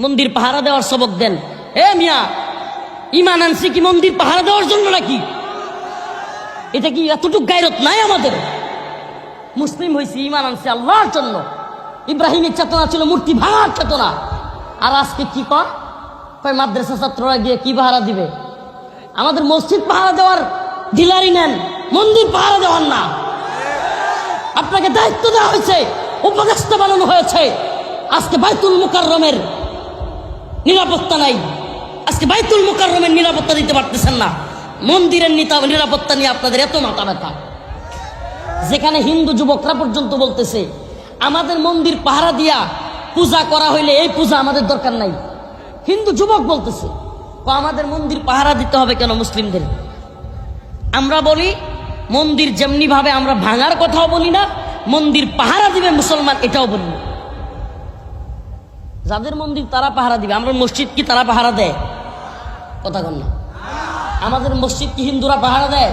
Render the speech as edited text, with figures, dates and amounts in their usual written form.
মন্দির পাহারা দেওয়ার সবক দেন। এ মিয়া, ইমান আনছি কি মন্দির পাহারা দেওয়ার জন্য নাকি? এটা কি এতটুকু গায়রত নাই আমাদের? মুসলিম হয়েছি, ইমান আনছি আল্লাহর জন্য। ইব্রাহিমের চেতনা ছিল মূর্তি ভাঙার চেতনা। আর আজকে কি কয় মাদ্রাসা ছাত্ররা গিয়ে কি পাহারা দিবে? আমাদের মসজিদ পাহারা দেওয়ার ডিলারি নেন, মন্দির পাহারা দেওয়ার না। আপনাকে দায়িত্ব দেওয়া হয়েছে, উপদেষ্টা বানানো হয়েছে। আজকে বাইতুল মুকাররমের নিরাপত্তা নাই, আজকে বাইতুল মুকাররমের নিরাপত্তা দিতে পারতেছেন না। মন্দিরের নিরাপত্তা নিয়ে আপনাদের এত মাথা ব্যথা, যেখানে হিন্দু যুবকরা পর্যন্ত বলতেছে আমাদের মন্দির পাহারা দিয়া পূজা করা হইলে এই পূজা আমাদের দরকার নাই। হিন্দু যুবক বলতেছে আমাদের মন্দির পাহারা দিতে হবে কেন মুসলিমদের? আমরা বলি মন্দির যেমনি ভাবে আমরা ভাঙার কথাও বলি না, মন্দির পাহারা দিবে মুসলমান এটাও বলি না। যাদের মন্দির তারা পাহারা দিবে। আমরা মসজিদ কি তারা পাহারা দেয়? কথা কন না। আমাদের মসজিদ কি হিন্দুরা পাহারা দেয়?